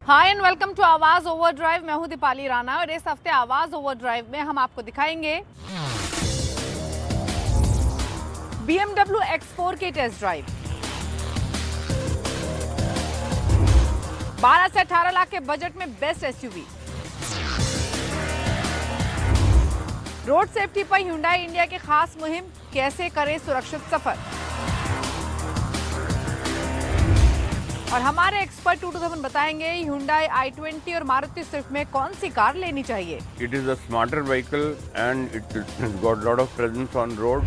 Hi and welcome to आवाज overdrive. मैं हूं दीपाली राणा और इस हफ्ते आवाज ओवरड्राइव में हम आपको दिखाएंगे BMW X4 के टेस्ट ड्राइव। 12 से 18 लाख के बजट में बेस्ट एसयूवी। रोड सेफ्टी पर Hyundai इंडिया की खास मुहिम, कैसे करें सुरक्षित सफर। और हमारे एक्सपर्ट 2 to 7 बताएंगे Hyundai i20 और मारुति स्विफ्ट में कौन सी कार लेनी चाहिए। It is a smarter vehicle and it's got lot of presence on road.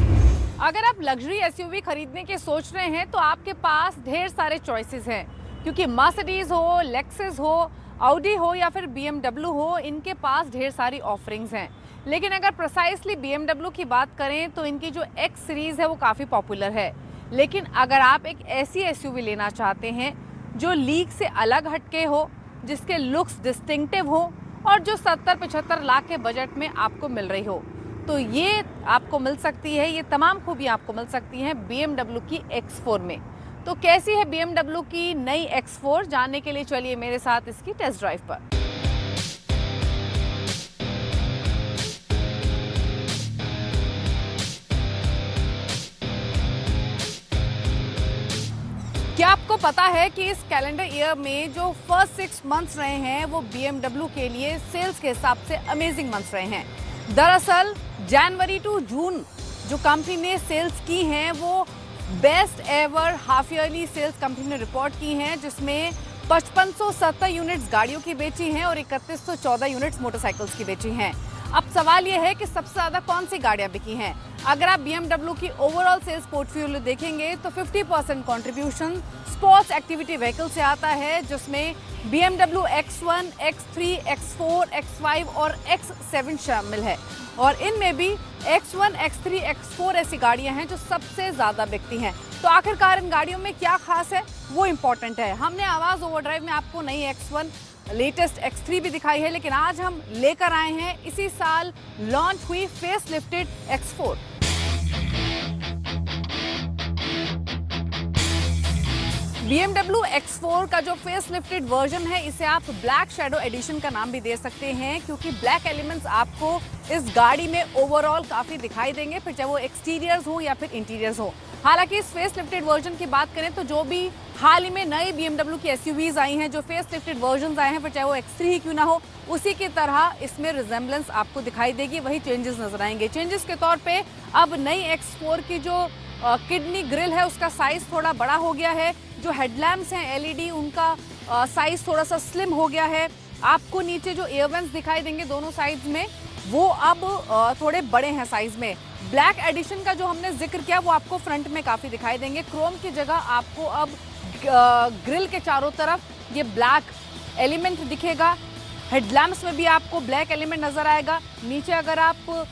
अगर आप लग्जरी एसयूवी खरीदने की सोच रहे हैं तो आपके पास ढेर सारे चॉइसेस हैं, क्योंकि मर्सिडीज हो, लेक्सस हो, ऑडी हो या फिर BMW हो, इनके पास ढेर सारी ऑफरिंग्स हैं। लेकिन अगर प्रिसाइसली BMW की बात करें तो इनकी जो X सीरीज है वो काफ़ी पॉपुलर है। लेकिन अगर आप एक ऐसी एसयूवी लेना चाहते हैं जो लीग से अलग हटके हो, जिसके लुक्स डिस्टिंक्टिव हो और जो 70-75 लाख के बजट में आपको मिल रही हो, तो ये आपको मिल सकती है। ये तमाम खूबियाँ आपको मिल सकती हैं BMW की X4 में। तो कैसी है BMW की नई X4, जानने के लिए चलिए मेरे साथ इसकी टेस्ट ड्राइव पर। क्या आपको पता है कि इस कैलेंडर ईयर में जो फर्स्ट 6 मंथ्स रहे हैं वो BMW के लिए सेल्स के हिसाब से अमेजिंग मंथ्स रहे हैं। दरअसल जनवरी टू जून जो कंपनी ने सेल्स की हैं वो best ever half yearly sales company ने रिपोर्ट की हैं, जिसमें 5570 यूनिट्स गाड़ियों की बेची हैं और 3114 यूनिट्स मोटरसाइकिल्स की बेची हैं। अब सवाल यह है कि सबसे ज्यादा कौन सी गाड़ियां बिकी हैं। अगर आप BMW की ओवरऑल सेल्स पोर्टफोलियो देखेंगे तो 50% कंट्रीब्यूशन स्पोर्ट्स एक्टिविटी व्हीकल से आता है, जिसमें BMW X1, X3, X4, X5 और X7 शामिल है। और इनमें भी X1, X3, X4 ऐसी गाड़ियां हैं जो सबसे ज्यादा बिकती हैं। तो आखिरकार इन गाड़ियों में क्या खास है वो इम्पोर्टेंट है। हमने आवाज ओवरड्राइव में आपको नई X1, लेटेस्ट X3 भी दिखाई है, लेकिन आज हम लेकर आए हैं इसी साल लॉन्च हुई face lifted X4। BMW X4 का जो फेस लिफ्टेड वर्जन है, इसे आप ब्लैक शैडो एडिशन का नाम भी दे सकते हैं, क्योंकि ब्लैक एलिमेंट्स आपको इस गाड़ी में ओवरऑल काफी दिखाई देंगे, फिर चाहे वो एक्सटीरियर्स हो या फिर इंटीरियर्स हो। हालांकि इस फेस लिफ्टेड वर्जन की बात करें तो जो भी हाल ही में नई BMW की एसयूवीज आई हैं, जो फेस लिफ्टेड वर्जन आए हैं, फिर चाहे वो X3 ही क्यों ना हो, उसी की तरह इसमें रिजेम्बलेंस आपको दिखाई देगी, वही चेंजेस नजर आएंगे। चेंजेस के तौर पे अब नई X4 की जो किडनी ग्रिल है उसका साइज थोड़ा बड़ा हो गया है। जो हेडलैम्प्स हैं LED, उनका साइज थोड़ा सा स्लिम हो गया है। आपको नीचे जो एयर वेंट्स दिखाई देंगे दोनों साइड्स में, वो अब थोड़े बड़े हैं साइज में। ब्लैक एडिशन का जो हमने जिक्र किया वो आपको फ्रंट में काफी दिखाई देंगे। क्रोम की जगह आपको अब ग्रिल के चारों तरफ ये ब्लैक एलिमेंट दिखेगा। हेडलैम्प्स में भी आपको ब्लैक एलिमेंट नजर आएगा। नीचे अगर आप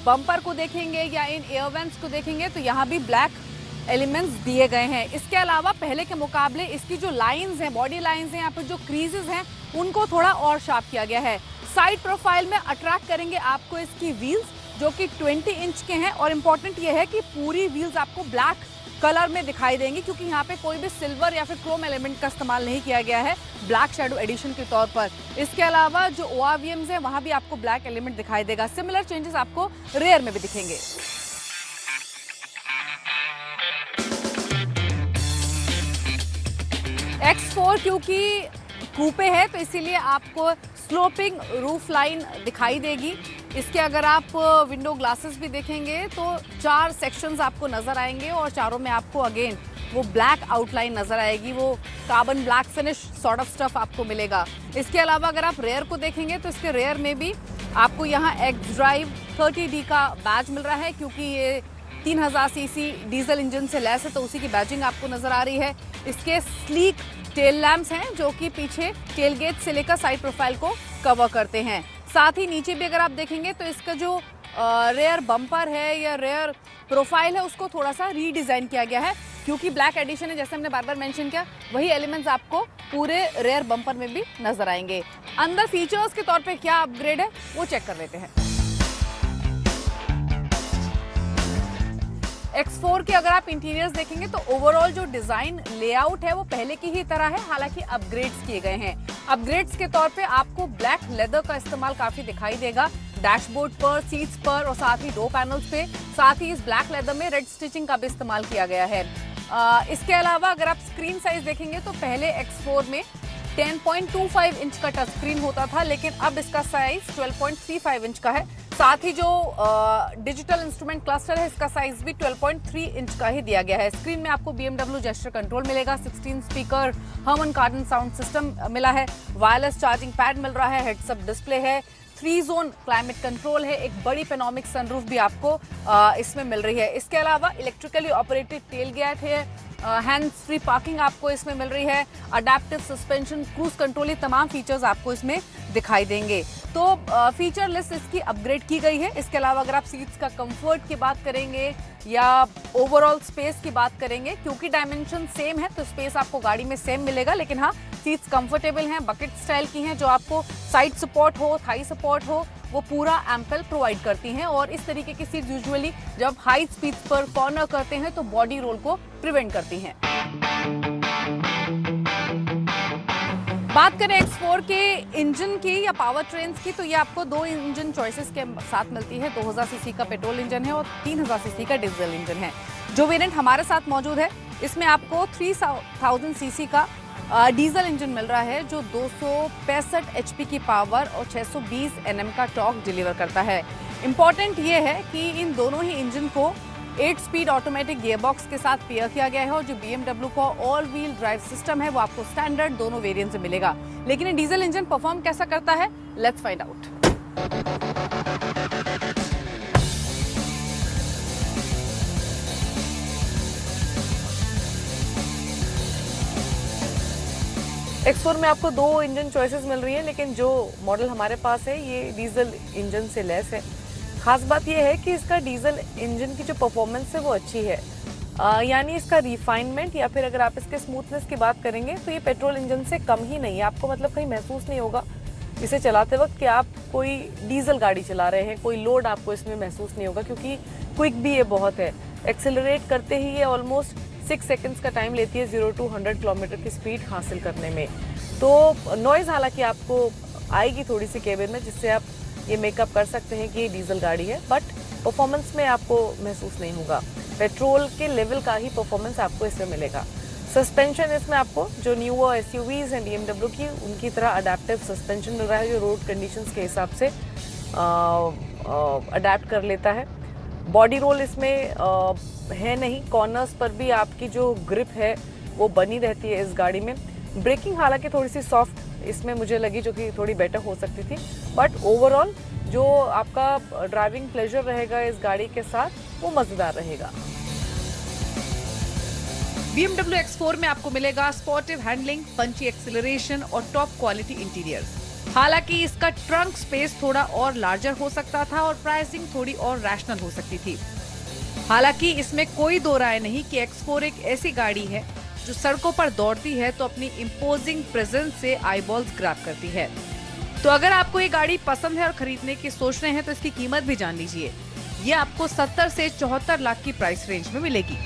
बम्पर को देखेंगे या इन एयर वेंट्स को देखेंगे तो यहाँ भी ब्लैक एलिमेंट्स दिए गए हैं। इसके अलावा पहले के मुकाबले इसकी जो लाइंस हैं, बॉडी लाइंस हैं, यहाँ पर जो क्रीजेस हैं, उनको थोड़ा और शार्प किया गया है। साइड प्रोफाइल में अट्रैक्ट करेंगे आपको इसकी व्हील्स, जो कि 20 इंच के हैं। और इम्पोर्टेंट ये है कि पूरी व्हील्स आपको ब्लैक कलर में दिखाई देंगी, क्योंकि यहाँ पे कोई भी सिल्वर या फिर क्रोम एलिमेंट का इस्तेमाल नहीं किया गया है ब्लैक शैडो एडिशन के तौर पर। इसके अलावा जो ORVMs है वहां भी आपको ब्लैक एलिमेंट दिखाई देगा। सिमिलर चेंजेस आपको रेयर में भी दिखेंगे। X4 क्योंकि कूपे है तो इसीलिए आपको स्लोपिंग रूफ लाइन दिखाई देगी। इसके अगर आप विंडो ग्लासेस भी देखेंगे तो 4 सेक्शंस आपको नजर आएंगे और चारों में आपको अगेन वो ब्लैक आउटलाइन नजर आएगी, वो carbon black finish sort of stuff आपको मिलेगा। इसके अलावा अगर आप रेयर को देखेंगे तो इसके रेयर में भी आपको यहाँ X ड्राइव 30D का बैज मिल रहा है, क्योंकि ये 3000 सीसी डीजल इंजन से लैस है, तो उसी की बैजिंग आपको नजर आ रही है। इसके स्लीक टेल लैम्प्स हैं जो कि पीछे टेल गेट से लेकर साइड प्रोफाइल को कवर करते हैं। साथ ही नीचे भी अगर आप देखेंगे तो इसका जो रेयर बम्पर है या रेयर प्रोफाइल है उसको थोड़ा सा रीडिजाइन किया गया है, क्योंकि ब्लैक एडिशन है, जैसे हमने बार बार मेंशन किया, वही एलिमेंट्स आपको पूरे रेयर बम्पर में भी नजर आएंगे। अंदर फीचर्स के तौर पे क्या अपग्रेड है वो चेक कर लेते हैं। X4 के अगर आप इंटीरियर्स देखेंगे तो ओवरऑल जो डिजाइन लेआउट है वो पहले की ही तरह है, हालांकि अपग्रेड्स किए गए हैं। अपग्रेड्स के तौर पे आपको ब्लैक लेदर का इस्तेमाल काफी दिखाई देगा डैशबोर्ड पर, सीट्स पर और साथ ही डोर पैनल्स पे। साथ ही इस ब्लैक लेदर में रेड स्टिचिंग का भी इस्तेमाल किया गया है। इसके अलावा अगर आप स्क्रीन साइज देखेंगे तो पहले X4 में 10.25 इंच का टच स्क्रीन होता था, लेकिन अब इसका साइज 12.35 इंच का है। साथ ही जो डिजिटल इंस्ट्रूमेंट क्लस्टर है इसका साइज भी 12.3 इंच का ही दिया गया है। स्क्रीन में आपको BMW जेस्चर कंट्रोल मिलेगा, 16 स्पीकर हर्मन कार्डन साउंड सिस्टम मिला है, वायरलेस चार्जिंग पैड मिल रहा है, हेड्स अप डिस्प्ले है, 3 जोन क्लाइमेट कंट्रोल है, एक बड़ी पेनोमिक सनरूफ भी आपको इसमें मिल रही है। इसके अलावा इलेक्ट्रिकली ऑपरेटेड टेल गेट है, हैंड्स फ्री पार्किंग आपको इसमें मिल रही है, अडेप्टिव सस्पेंशन, क्रूज कंट्रोल, ये तमाम फीचर्स आपको इसमें दिखाई देंगे। तो फीचर लिस्ट इसकी अपग्रेड की गई है। इसके अलावा अगर आप सीट्स का कंफर्ट की बात करेंगे या ओवरऑल स्पेस की बात करेंगे, क्योंकि डायमेंशन सेम है तो स्पेस आपको गाड़ी में सेम मिलेगा, लेकिन हाँ सीट्स कंफर्टेबल हैं, बकेट स्टाइल की हैं, जो आपको साइड सपोर्ट हो, थाई सपोर्ट हो, वो पूरा एम्पल प्रोवाइड करती हैं। और इस तरीके की सीट यूजुअली जब हाई स्पीड पर कॉर्नर करते हैं तो बॉडी रोल को प्रिवेंट करती हैं। बात करें X4 के इंजन की या पावर ट्रेन्स की, तो ये आपको 2 इंजन चॉइसेस के साथ मिलती है। 2000 सीसी का पेट्रोल इंजन है और 3000 सीसी का डीजल इंजन है। जो वेरिएंट हमारे साथ मौजूद है इसमें आपको 3000 सीसी का डीजल इंजन मिल रहा है, जो 265 एचपी की पावर और 620 Nm का टॉर्क डिलीवर करता है। इंपॉर्टेंट ये है कि इन दोनों ही इंजन को 8 स्पीड ऑटोमेटिक गियरबॉक्स के साथ पेयर किया गया है, और जो BMW का ऑल व्हील ड्राइव सिस्टम है वो आपको स्टैंडर्ड दोनों वेरिएंट से मिलेगा। लेकिन ये डीजल इंजन परफॉर्म कैसा करता है, लेट्स फाइंड आउट। X4 में आपको 2 इंजन चॉइसेस मिल रही है, लेकिन जो मॉडल हमारे पास है ये डीजल इंजन से लेस है। खास बात यह है कि इसका डीजल इंजन की जो परफॉर्मेंस है वो अच्छी है, यानी इसका रिफाइनमेंट या फिर अगर आप इसके स्मूथनेस की बात करेंगे तो ये पेट्रोल इंजन से कम ही नहीं है। आपको मतलब कहीं महसूस नहीं होगा इसे चलाते वक्त कि आप कोई डीजल गाड़ी चला रहे हैं, कोई लोड आपको इसमें महसूस नहीं होगा, क्योंकि क्विक भी ये बहुत है। एक्सेलरेट करते ही ये ऑलमोस्ट 6 सेकंड्स का टाइम लेती है 0 to 100 किलोमीटर की स्पीड हासिल करने में। तो नॉइज़ हालांकि आपको आएगी थोड़ी सी केबिन में, जिससे आप ये मेकअप कर सकते हैं कि ये डीजल गाड़ी है, बट परफॉर्मेंस में आपको महसूस नहीं होगा। पेट्रोल के लेवल का ही परफॉर्मेंस आपको इसमें मिलेगा। सस्पेंशन इसमें आपको जो न्यू SUVs हैं BMW की, उनकी तरह अडेप्टिव सस्पेंशन मिल रहा है, जो रोड कंडीशंस के हिसाब से अडेप्ट कर लेता है। बॉडी रोल इसमें है नहीं, कॉर्नर्स पर भी आपकी जो ग्रिप है वो बनी रहती है इस गाड़ी में। ब्रेकिंग हालांकि थोड़ी सी सॉफ्ट इसमें मुझे लगी, जो कि थोड़ी बेटर हो सकती थी, बट ओवरऑल जो आपका ड्राइविंग प्लेजर रहेगा इस गाड़ी के साथ वो मजेदार रहेगा। BMW X4 में आपको मिलेगा स्पोर्टिव हैंडलिंग, पंची एक्सीलरेशन और टॉप क्वालिटी इंटीरियर। हालांकि इसका ट्रंक स्पेस थोड़ा और लार्जर हो सकता था और प्राइसिंग थोड़ी और रैशनल हो सकती थी। हालांकि इसमें कोई दो राय नहीं कि X4 एक ऐसी गाड़ी है जो सड़कों पर दौड़ती है तो अपनी इम्पोजिंग प्रेजेंस से आईबॉल्स ग्रैब करती है। तो अगर आपको ये गाड़ी पसंद है और खरीदने की सोच रहे हैं तो इसकी कीमत भी जान लीजिए। ये आपको 70 से 74 लाख की प्राइस रेंज में मिलेगी।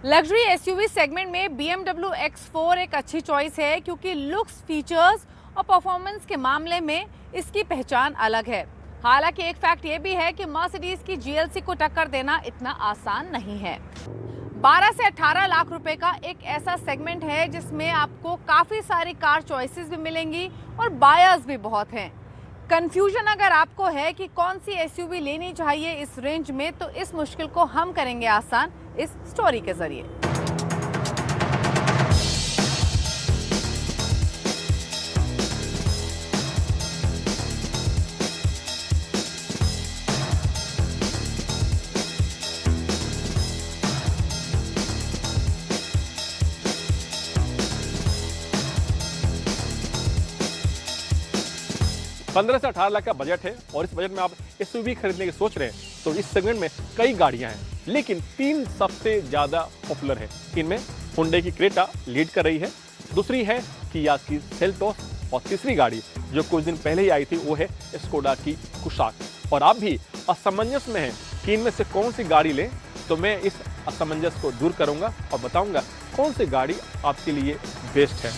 लग्जरी SUV सेगमेंट में BMW X4 एक अच्छी चॉइस है, क्योंकि लुक्स, फीचर्स और परफॉर्मेंस के मामले में इसकी पहचान अलग है। हालांकि एक फैक्ट ये भी है कि मर्सिडीज की GLC को टक्कर देना इतना आसान नहीं है। 12 से 18 लाख रुपए का एक ऐसा सेगमेंट है जिसमें आपको काफी सारी कार चॉइसेस भी मिलेंगी और बायर्स भी बहुत हैं। कंफ्यूजन अगर आपको है कि कौन सी SUV लेनी चाहिए इस रेंज में, तो इस मुश्किल को हम करेंगे आसान इस स्टोरी के जरिए। पंद्रह से 18 लाख का बजट है और इस बजट में आप SUV खरीदने की सोच रहे हैं तो इस सेगमेंट में कई गाड़ियां हैं, लेकिन 3 सबसे ज्यादा पॉपुलर है। इनमें हुंडई की क्रेटा लीड कर रही है, दूसरी है किया की सेल्टोस और तीसरी गाड़ी जो कुछ दिन पहले ही आई थी वो है स्कोडा की कुशाक। और आप भी असमंजस में हैं कि इनमें से कौन सी गाड़ी लें, तो मैं इस असमंजस को दूर करूंगा और बताऊंगा कौन सी गाड़ी आपके लिए बेस्ट है।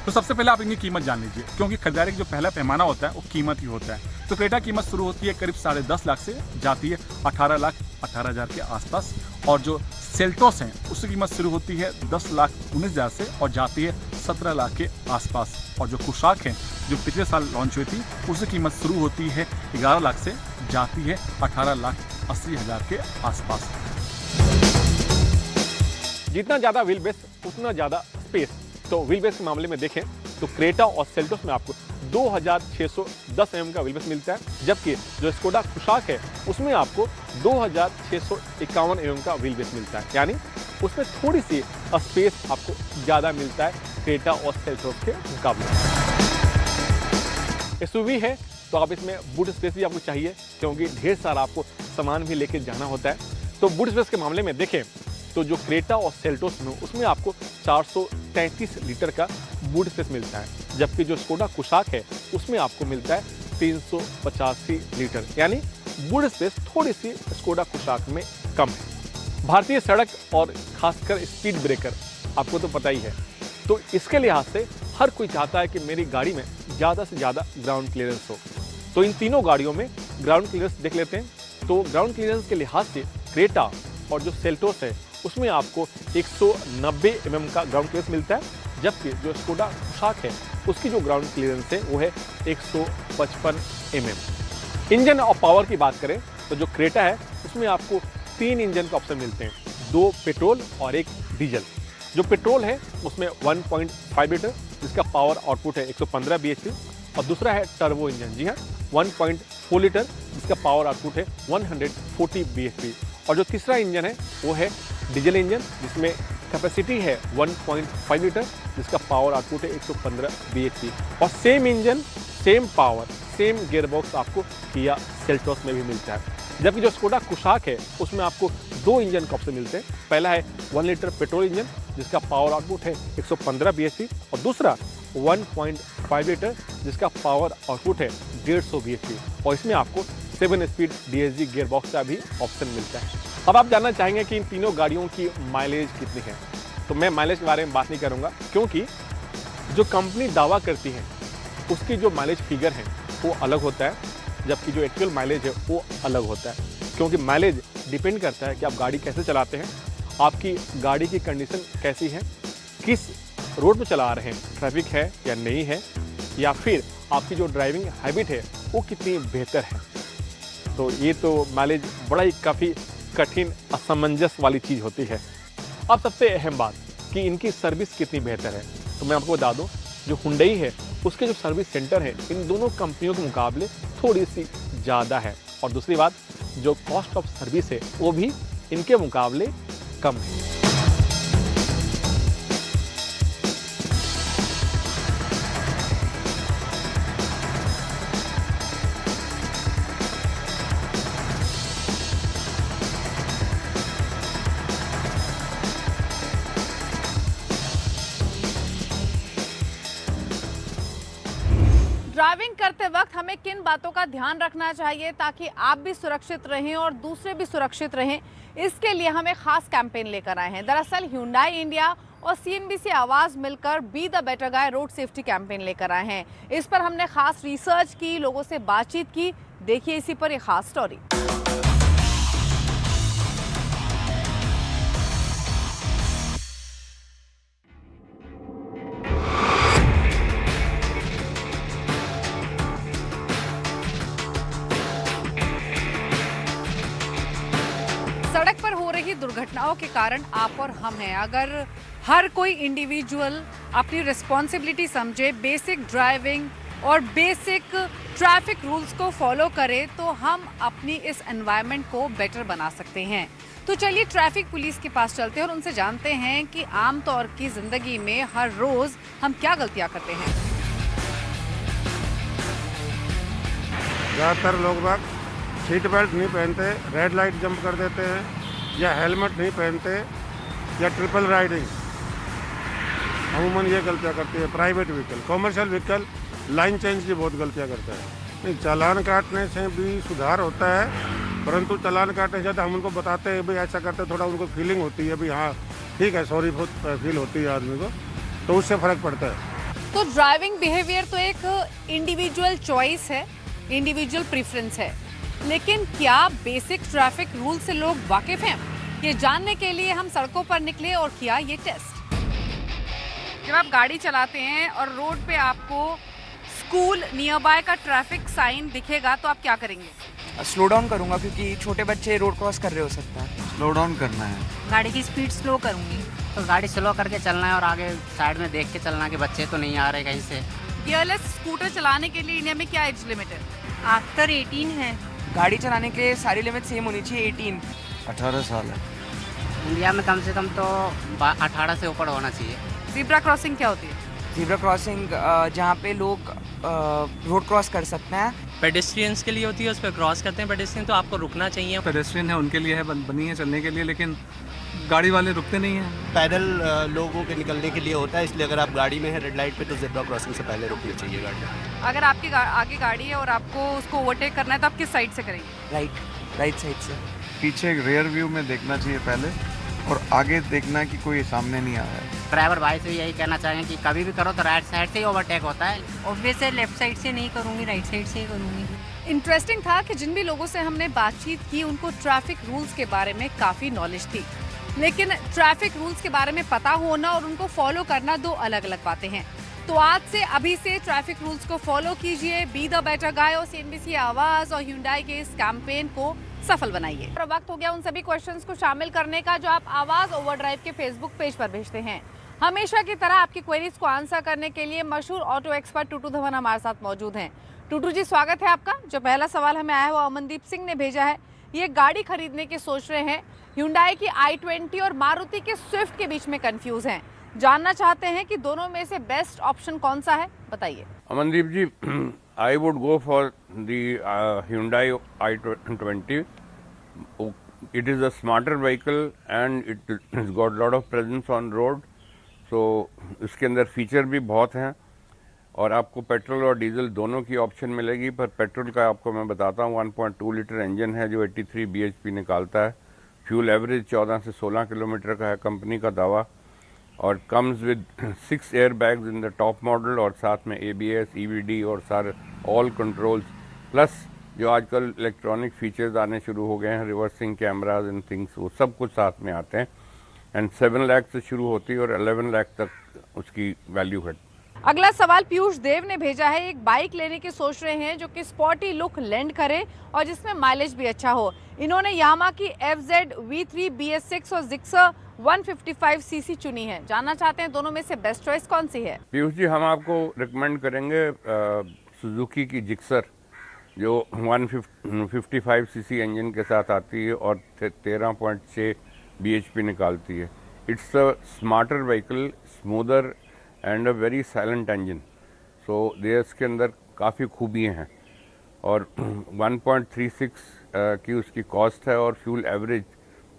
तो सबसे पहले आप इनकी कीमत जान लीजिए, क्योंकि खरीदारी का जो पहला पैमाना होता है वो कीमत ही होता है। तो क्रेटा कीमत शुरू होती है करीब 10.5 लाख से, जाती है 18,18,000 के आसपास। और जो सेल्टोस हैं उसकी कीमत शुरू होती है 10,19,000 से और जाती है 17 लाख के आसपास। और जो कुशाक है जो पिछले साल लॉन्च हुई थी उसकी कीमत शुरू होती है 11 लाख से, जाती है 18,80,000 के आसपास। जितना ज़्यादा व्हील बेस उतना ज़्यादा स्पेस। तो व्हील बेस के मामले में देखें तो क्रेटा और सेल्टोस में आपको 2610 mm का व्हील बेस मिलता है, जबकि जो स्कोडा कुशाक है उसमें आपको 2651 mm का व्हील बेस मिलता है। यानी उसमें थोड़ी सी स्पेस आपको ज़्यादा मिलता है क्रेटा और सेल्टोस के मुकाबले। एसयूवी है तो आप इसमें बूट स्पेस भी आपको चाहिए, क्योंकि ढेर सारा आपको सामान भी लेके जाना होता है। तो बूट स्पेस के मामले में देखें तो जो क्रेटा और सेल्टोस में उसमें आपको 433 लीटर का बूट स्पेस मिलता है, जबकि जो स्कोडा कुशाक है उसमें आपको मिलता है 385 लीटर। यानी बूट स्पेस थोड़ी सी स्कोडा कुशाक में कम है। भारतीय सड़क और खासकर स्पीड ब्रेकर आपको तो पता ही है, तो इसके लिहाज से हर कोई चाहता है कि मेरी गाड़ी में ज़्यादा से ज़्यादा ग्राउंड क्लियरेंस हो। तो इन तीनों गाड़ियों में ग्राउंड क्लियरेंस देख लेते हैं। तो ग्राउंड क्लियरेंस के लिहाज से क्रेटा और जो सेल्टोस है उसमें आपको 190 mm का ग्राउंड क्लियरेंस मिलता है, जबकि जो स्कोडा कुशाक है उसकी जो ग्राउंड क्लियरेंस है वो है 155 mm। इंजन और पावर की बात करें तो जो क्रेटा है उसमें आपको 3 इंजन का ऑप्शन मिलते हैं, 2 पेट्रोल और 1 डीजल। जो पेट्रोल है उसमें 1.5 लीटर जिसका पावर आउटपुट है 115 bhp, और दूसरा है टर्बो इंजन, जी हाँ 1.4 लीटर जिसका पावर आउटपुट है 140 bhp। और जो तीसरा इंजन है वो है डीजल इंजन जिसमें कैपेसिटी है 1.5 लीटर जिसका पावर आउटपुट है 115 bhp। और same engine same power same gearbox आपको किया सेल्टोस में भी मिलता है। जबकि जो स्कोडा कुशाक है उसमें आपको 2 इंजन का ऑप्शन मिलते हैं। पहला है 1 लीटर पेट्रोल इंजन जिसका पावर आउटपुट है 115 bhp, और दूसरा 1.5 लीटर जिसका पावर आउटपुट है 150 bhp, और इसमें आपको 7 स्पीड DSG गियरबॉक्स का भी ऑप्शन मिलता है। अब आप जानना चाहेंगे कि इन तीनों गाड़ियों की माइलेज कितनी है, तो मैं माइलेज के बारे में बात नहीं करूंगा, क्योंकि जो कंपनी दावा करती है उसकी जो माइलेज फिगर है वो अलग होता है, जबकि जो एक्चुअल माइलेज है वो अलग होता है। क्योंकि माइलेज डिपेंड करता है कि आप गाड़ी कैसे चलाते हैं, आपकी गाड़ी की कंडीशन कैसी है, किस रोड पे चला रहे हैं, ट्रैफिक है या नहीं है, या फिर आपकी जो ड्राइविंग हैबिट है वो कितनी बेहतर है। तो ये तो माइलेज बड़ा ही काफ़ी कठिन असमंजस वाली चीज़ होती है। अब सबसे अहम बात कि इनकी सर्विस कितनी बेहतर है, तो मैं आपको बता दूं जो हुंडई है उसके जो सर्विस सेंटर है इन दोनों कंपनियों के मुकाबले थोड़ी सी ज़्यादा है, और दूसरी बात जो कॉस्ट ऑफ सर्विस है वो भी इनके मुकाबले कम है। ड्राइविंग करते वक्त हमें किन बातों का ध्यान रखना चाहिए ताकि आप भी सुरक्षित रहें और दूसरे भी सुरक्षित रहें, इसके लिए हम एक खास कैंपेन लेकर आए हैं। दरअसल Hyundai इंडिया और CNBC आवाज मिलकर be the better guy road safety campaign लेकर आए हैं। इस पर हमने खास रिसर्च की, लोगों से बातचीत की। देखिए इसी पर एक खास स्टोरी। सड़क पर हो रही दुर्घटनाओं के कारण आप और हम हैं। अगर हर कोई इंडिविजुअल अपनी रिस्पॉन्सिबिलिटी समझे, बेसिक ड्राइविंग और बेसिक ट्रैफिक रूल्स को फॉलो करे, तो हम अपनी इस एनवायरनमेंट को बेटर बना सकते हैं। तो चलिए ट्रैफिक पुलिस के पास चलते हैं और उनसे जानते हैं कि आमतौर की जिंदगी में हर रोज हम क्या गलतियां करते हैं। ज़्यादातर लोग बाग सीट बेल्ट नहीं पहनते, रेड लाइट जंप कर देते हैं, या हेलमेट नहीं पहनते, या ट्रिपल राइडिंग। अमूमन ये गलतियाँ करती है private vehicle. Commercial vehicle line change की बहुत गलतियाँ करता है। नहीं, चालान काटने से भी सुधार होता है, परंतु चालान काटने से हम उनको बताते हैं भाई ऐसा करते, थोड़ा उनको फीलिंग होती है भाई हाँ ठीक है, सॉरी बहुत फील होती है आदमी को, तो उससे फ़र्क पड़ता है। तो ड्राइविंग बिहेवियर तो एक इंडिविजुअल चॉइस है, इंडिविजुअल प्रेफरेंस है, लेकिन क्या बेसिक ट्रैफिक रूल से लोग वाकिफ हैं? ये जानने के लिए हम सड़कों पर निकले और किया ये टेस्ट। जब आप गाड़ी चलाते हैं और रोड पे आपको स्कूल नियर बाय का ट्रैफिक साइन दिखेगा तो आप क्या करेंगे? स्लो डाउन करूंगा, क्योंकि छोटे बच्चे रोड क्रॉस कर रहे हो सकता है। स्लो डाउन करना है। गाड़ी की स्पीड स्लो करूंगी। तो गाड़ी स्लो करके चलना है और आगे साइड में देख के चलना कि बच्चे तो नहीं आ रहे कहीं से। गियरलेस स्कूटर चलाने के लिए इंडिया में क्या एज लिमिट है? आफ्टर 18 है। गाड़ी चलाने के लिए सारी लिमिट सेम होनी चाहिए, 18। 18 साल है। इंडिया में कम से कम तो 18 से ऊपर होना चाहिए। ज़ीब्रा क्रॉसिंग क्या होती है? ज़ीब्रा क्रॉसिंग जहाँ पे लोग रोड क्रॉस कर सकते हैं। पेडेस्ट्रियंस के लिए होती है, उस पर क्रॉस करते हैं पेडेस्ट्रियन, तो आपको रुकना चाहिए। पेडेस्ट्रियन है उनके लिए है, बनी है चलने के लिए, लेकिन गाड़ी वाले रुकते नहीं हैं। पैदल लोगों के निकलने के लिए होता है, इसलिए अगर आप गाड़ी में है रेड लाइट पे तो ज़ेब्रा क्रॉसिंग से पहले रुकनी चाहिए गाड़ी। अगर आपके आगे गाड़ी है और आपको उसको ओवरटेक करना है तो आप किस साइड से करेंगे? राइट साइड से। पीछे रियर व्यू में देखना चाहिए पहले, और आगे देखना कि कोई सामने नहीं आ रहा है। ड्राइवर भाई से यही कहना चाहेंगे कि कभी भी करो तो राइट साइड से ही ओवरटेक होता है। ऑब्वियसली लेफ्ट साइड से नहीं करूँगी, राइट साइड से ही करूँगी। इंटरेस्टिंग था कि जिन भी लोगों से हमने बातचीत की उनको ट्रैफिक रूल्स के बारे में काफी नॉलेज थी, लेकिन ट्रैफिक रूल्स के बारे में पता होना और उनको फॉलो करना दो अलग अलग बातें हैं। तो आज से अभी से ट्रैफिक रूल्स को फॉलो कीजिए, बी द बेटर गाय और CNBC आवाज और Hyundai के इस कैंपेन को सफल बनाइए। और वक्त हो गया उन सभी क्वेश्चंस को शामिल करने का जो आप आवाज ओवरड्राइव के फेसबुक पेज पर भेजते हैं। हमेशा की तरह आपकी क्वेरीज को आंसर करने के लिए मशहूर ऑटो एक्सपर्ट टूटू धवन हमारे साथ मौजूद हैं। टूटू जी, स्वागत है आपका। जो पहला सवाल हमें आया हुआ अमनदीप सिंह ने भेजा है, ये गाड़ी खरीदने की सोच रहे हैं, Hyundai की i20 और मारुति के स्विफ्ट के बीच में कंफ्यूज हैं, जानना चाहते हैं कि दोनों में से बेस्ट ऑप्शन कौन सा है, बताइए। अमनदीप जी, I would go for the Hyundai i20. It is a smarter vehicle and it has got a lot of presence on road. So इसके अंदर फीचर भी बहुत हैं और आपको पेट्रोल और डीजल दोनों की ऑप्शन मिलेगी। पर पेट्रोल का आपको मैं बताता हूँ, 1.2 लीटर इंजन है जो 83 bhp निकालता है। फ्यूल एवरेज 14 से 16 किलोमीटर का है, कंपनी का दावा, और comes with 6 air bags in the top model, और साथ में ABS, EVD और सारे ऑल कंट्रोल्स, प्लस जो आजकल इलेक्ट्रॉनिक फीचर्स आने शुरू हो गए हैं, रिवर्सिंग कैमराज एंड थिंग्स, वो सब कुछ साथ में आते हैं। एंड 7 लाख से शुरू होती है और 11 लाख तक उसकी वैल्यू है। अगला सवाल पीयूष देव ने भेजा है, एक बाइक लेने की सोच रहे हैं जो कि स्पॉटी लुक लेंड करे और जिसमें माइलेज भी अच्छा हो। इन्होंने यामा की FZ V3 BS6 और Gixxer 155cc चुनी है, जानना चाहते हैं दोनों में से बेस्ट चॉइस कौन सी है। पीयूष जी, हम आपको रिकमेंड करेंगे सुजुकी की Gixxer जो 155cc इंजन के साथ आती है और 13.6 bhp निकालती है। It's a smarter vehicle, smoother and a very silent engine. So इसके अंदर काफ़ी खूबियाँ हैं और 1.36 की उसकी कॉस्ट है और फ्यूल एवरेज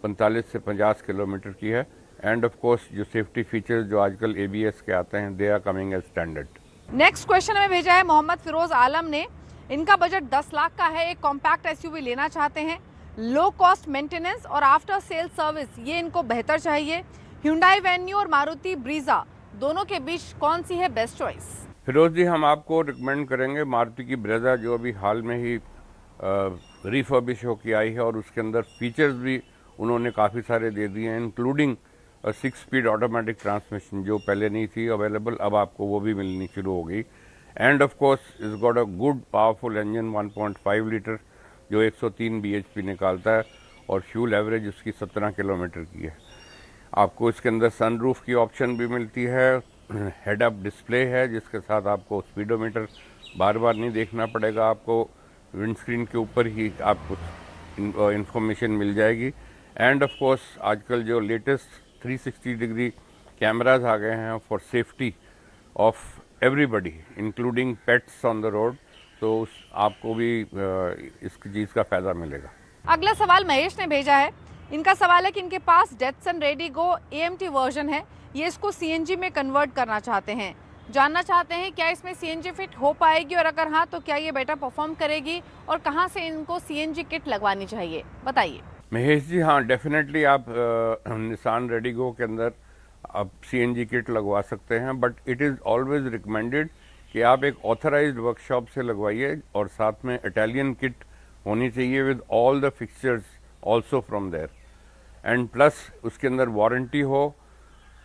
45 से 50 किलोमीटर की है। एंड ऑफ कोर्स जो सेफ्टी फीचर्स जो आजकल ABS के आते हैं, they are coming as standard. Next question हमें भेजा है मोहम्मद फिरोज आलम ने। इनका बजट 10 लाख का है, एक कॉम्पैक्ट SUV लेना चाहते हैं, लो कॉस्ट मेंटेनेंस और आफ्टर सेल सर्विस ये इनको बेहतर चाहिए। Hyundai Venue और मारुति ब्रीजा दोनों के बीच कौन सी है बेस्ट चॉइस? फिरोज जी, हम आपको रिकमेंड करेंगे मारुति की ब्रेजा जो अभी हाल में ही रिफर्बिश होकर आई है और उसके अंदर फीचर्स भी उन्होंने काफ़ी सारे दे दिए हैं, इंक्लूडिंग 6 स्पीड ऑटोमेटिक ट्रांसमिशन जो पहले नहीं थी अवेलेबल, अब आपको वो भी मिलनी शुरू हो गई। And of course is got a good powerful engine 1.5 litre जो 103 bhp निकालता है और फ्यूल एवरेज उसकी 17 किलोमीटर की है। आपको इसके अंदर सनरूफ की ऑप्शन भी मिलती है, हेड अप डिस्प्ले है जिसके साथ आपको स्पीडोमीटर बार बार नहीं देखना पड़ेगा, आपको विंडस्क्रीन के ऊपर ही आपको इंफॉर्मेशन मिल जाएगी। एंड ऑफ कोर्स आजकल जो लेटेस्ट 360 डिग्री कैमराज आ गए हैं for safety of everybody including pets on the road, तो आपको भी इस चीज़ का फ़ायदा मिलेगा। अगला सवाल महेश ने भेजा है। इनका सवाल है कि इनके पास डेटसन रेडिगो AMT वर्जन है, ये इसको सीएनजी में कन्वर्ट करना चाहते हैं। जानना चाहते हैं क्या इसमें सीएनजी फिट हो पाएगी और अगर हाँ तो क्या ये बेटर परफॉर्म करेगी और कहाँ से इनको सीएनजी किट लगवानी चाहिए, बताइए। महेश जी, हाँ डेफिनेटली आप निसान रेडिगो के अंदर आप सीएनजी किट लगवा सकते हैं, but it is always recommended कि आप एक ऑथराइज्ड वर्कशॉप से लगवाइए और साथ में इटालियन किट होनी चाहिए with all the fixtures also from there, and plus उसके अंदर वारंटी हो।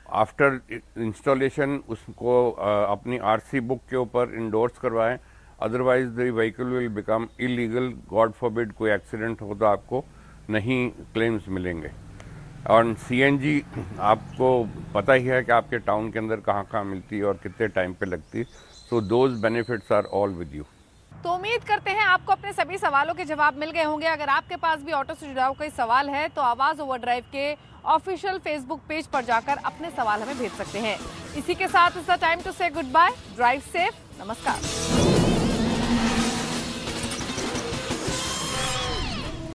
आफ्टर इंस्टॉलेशन उसको अपनी आरसी बुक के ऊपर इंडोर्स करवाएं, otherwise the vehicle will become illegal. God forbid कोई एक्सीडेंट हो तो आपको नहीं क्लेम्स मिलेंगे। और सीएनजी आपको पता ही है कि आपके टाउन के अंदर कहाँ कहाँ मिलती है और कितने टाइम पे लगती है, so those benefits are all with you. तो उम्मीद करते हैं आपको अपने सभी सवालों के जवाब मिल गए होंगे। अगर आपके पास भी ऑटो से जुड़ा हुआ कोई सवाल है तो आवाज ओवरड्राइव के ऑफिशियल फेसबुक पेज पर जाकर अपने सवाल हमें भेज सकते हैं। इसी के साथ इट्स द टाइम टू से गुड बाय, ड्राइव सेफ, नमस्कार।